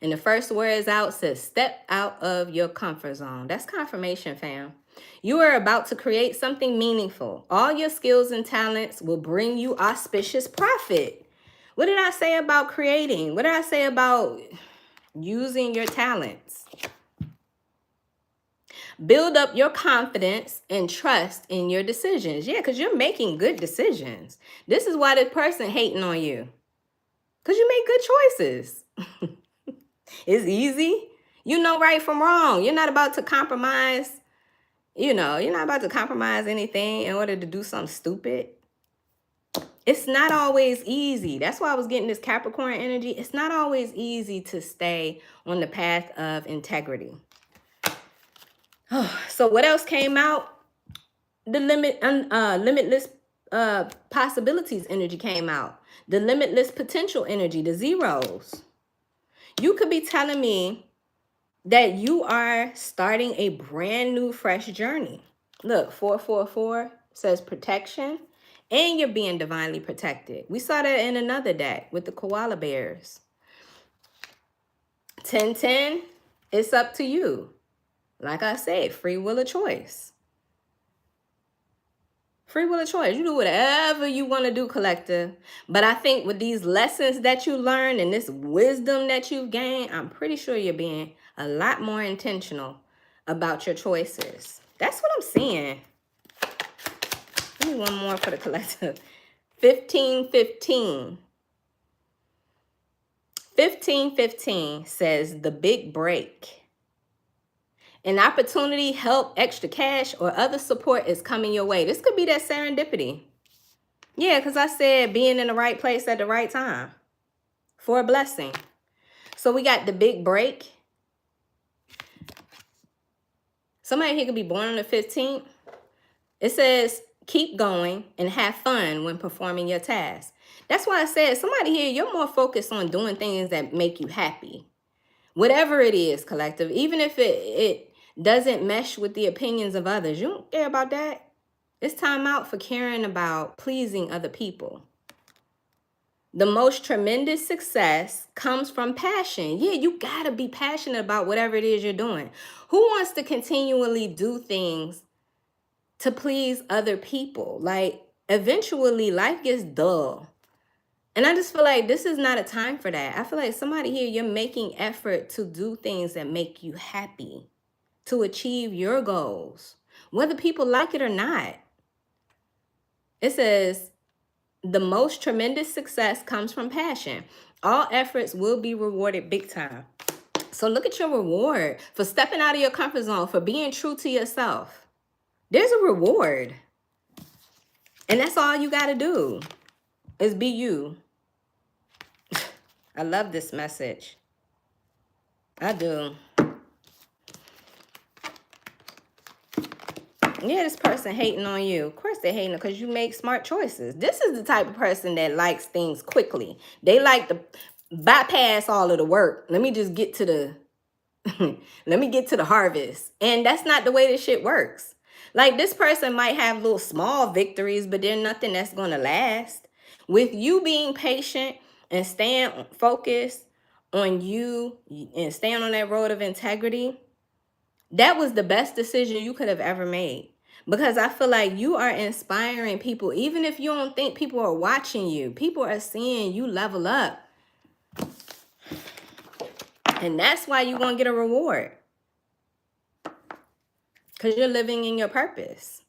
And the first words out says step out of your comfort zone. That's confirmation, fam. You are about to create something meaningful. All your skills and talents will bring you auspicious profit. What did I say about creating? What did I say about using your talents? Build up your confidence and trust in your decisions. Yeah, because you're making good decisions. This is why this person hating on you. Because you make good choices. It's easy. You know right from wrong. You're not about to compromise. You know, you're not about to compromise anything in order to do something stupid. It's not always easy. That's why I was getting this Capricorn energy. It's not always easy to stay on the path of integrity. So what else came out? The limitless possibilities energy came out. The limitless potential energy, the zeros. You could be telling me that you are starting a brand new, fresh journey. Look, 444 says protection, and you're being divinely protected. We saw that in another deck with the koala bears. 1010, it's up to you. Like I said, free will of choice. Free will of choice. You do whatever you want to do, collective. But I think with these lessons that you learned and this wisdom that you've gained, I'm pretty sure you're being a lot more intentional about your choices. That's what I'm seeing. Give me one more for the collective. 1515. 1515 says the big break. An opportunity, help, extra cash, or other support is coming your way. This could be that serendipity. Yeah, because I said being in the right place at the right time for a blessing. So we got the big break. Somebody here could be born on the 15th. It says keep going and have fun when performing your tasks. That's why I said somebody here, you're more focused on doing things that make you happy. Whatever it is, collective, even if doesn't mesh with the opinions of others. You don't care about that. It's time out for caring about pleasing other people. The most tremendous success comes from passion. Yeah, you gotta be passionate about whatever it is you're doing. Who wants to continually do things to please other people? Like, eventually life gets dull. And I just feel like this is not a time for that. I feel like somebody here, you're making effort to do things that make you happy, to achieve your goals, whether people like it or not. It says, the most tremendous success comes from passion. All efforts will be rewarded big time. So look at your reward for stepping out of your comfort zone, for being true to yourself. There's a reward. And that's all you got to do is be you. I love this message. I do. Yeah, this person hating on you. Of course they're hating because you make smart choices. This is the type of person that likes things quickly. They like to bypass all of the work. Let me just get to the let me get to the harvest. And that's not the way this shit works. Like, this person might have little small victories, but they're nothing that's going to last. With you being patient and staying focused on you and staying on that road of integrity, that was the best decision you could have ever made. Because I feel like you are inspiring people. Even if you don't think people are watching you, people are seeing you level up. And that's why you're going to get a reward. Because you're living in your purpose.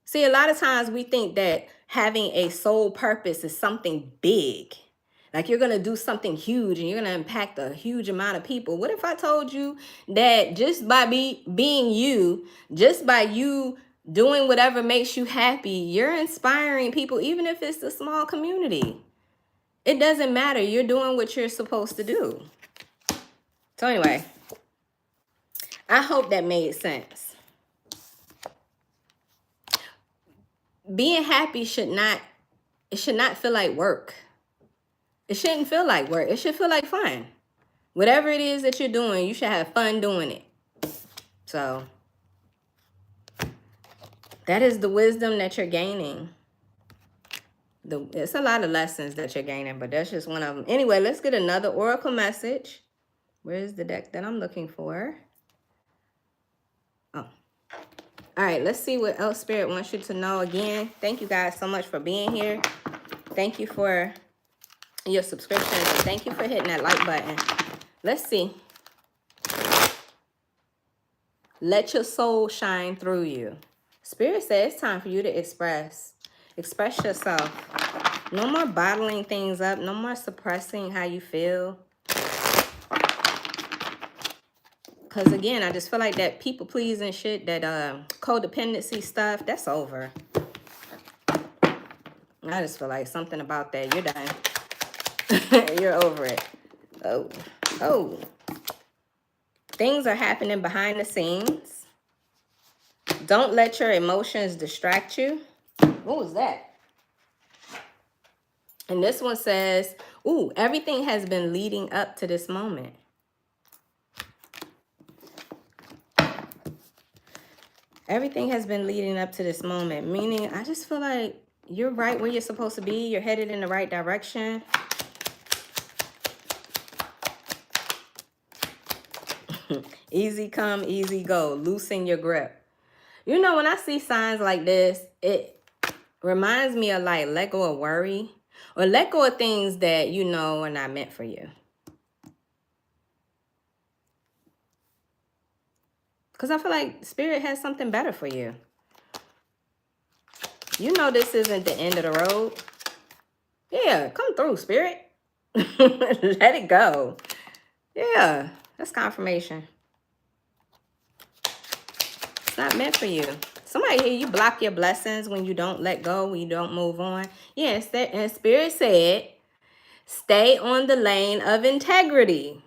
See, a lot of times we think that having a soul purpose is something big. Like, you're going to do something huge and you're going to impact a huge amount of people. What if I told you that just by being you, just by you doing whatever makes you happy, you're inspiring people, even if it's a small community? It doesn't matter. You're doing what you're supposed to do. So anyway, I hope that made sense. Being happy should not feel like work. It shouldn't feel like work. It should feel like fun. Whatever it is that you're doing, you should have fun doing it. So that is the wisdom that you're gaining. It's a lot of lessons that you're gaining, but that's just one of them. Anyway, let's get another oracle message. Where's the deck that I'm looking for? Oh. All right, let's see what else Spirit wants you to know. Again, thank you guys so much for being here. Thank you for your subscriptions. Thank you for hitting that like button. Let's see. Let your soul shine through you. Spirit says it's time for you to express yourself. No more bottling things up. No more suppressing how you feel. Because again, I just feel like that people pleasing shit, that codependency stuff, that's over. I just feel like something about that. You're done. You're over it. Oh. Things are happening behind the scenes. Don't let your emotions distract you. What was that? And this one says, ooh, everything has been leading up to this moment. Everything has been leading up to this moment. Meaning, I just feel like you're right where you're supposed to be. You're headed in the right direction. Easy come, easy go. Loosen your grip. You know, when I see signs like this, it reminds me of like, let go of worry. Or let go of things that you know are not meant for you. Because I feel like Spirit has something better for you. You know this isn't the end of the road. Yeah, come through, Spirit. Let it go. Yeah, that's confirmation. It's not meant for you. Somebody here, you block your blessings when you don't let go, when you don't move on. Yes, and Spirit said, stay on the lane of integrity.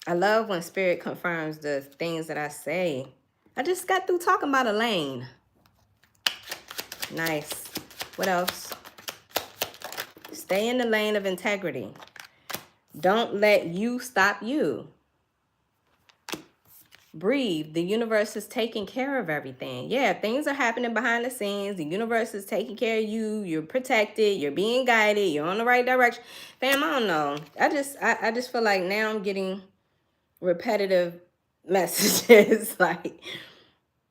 I love when Spirit confirms the things that I say. I just got through talking about a lane. Nice. What else? Stay in the lane of integrity. Don't let you stop you. breathe. The universe is taking care of everything. Yeah, things are happening behind the scenes. The universe is taking care of you. You're protected. You're being guided. You're on the right direction. Fam, I don't know. I just feel like now I'm getting repetitive messages. Like,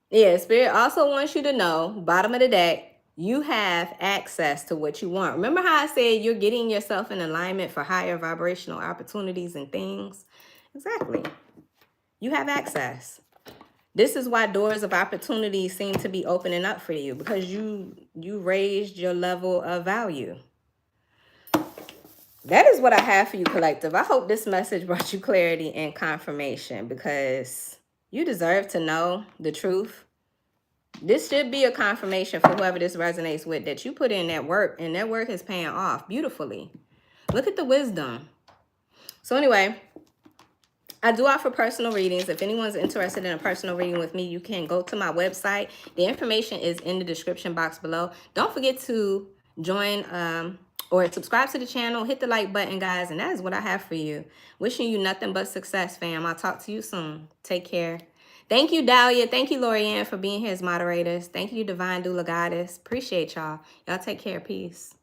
yeah, Spirit also wants you to know, bottom of the deck, you have access to what you want. Remember how I said you're getting yourself in alignment for higher vibrational opportunities and things? Exactly. You have access. This is why doors of opportunity seem to be opening up for you, because you raised your level of value. That is what I have for you, collective. I hope this message brought you clarity and confirmation, because you deserve to know the truth. This should be a confirmation for whoever this resonates with, that you put in that work, and that work is paying off beautifully. Look at the wisdom. So anyway, I do offer personal readings. If anyone's interested in a personal reading with me, you can go to my website. The information is in the description box below. Don't forget to join or subscribe to the channel. Hit the like button, guys. And that is what I have for you. Wishing you nothing but success, fam. I'll talk to you soon. Take care. Thank you, Dahlia. Thank you, Lorianne, for being here as moderators. Thank you, Divine Doula Goddess. Appreciate y'all. Y'all take care. Peace.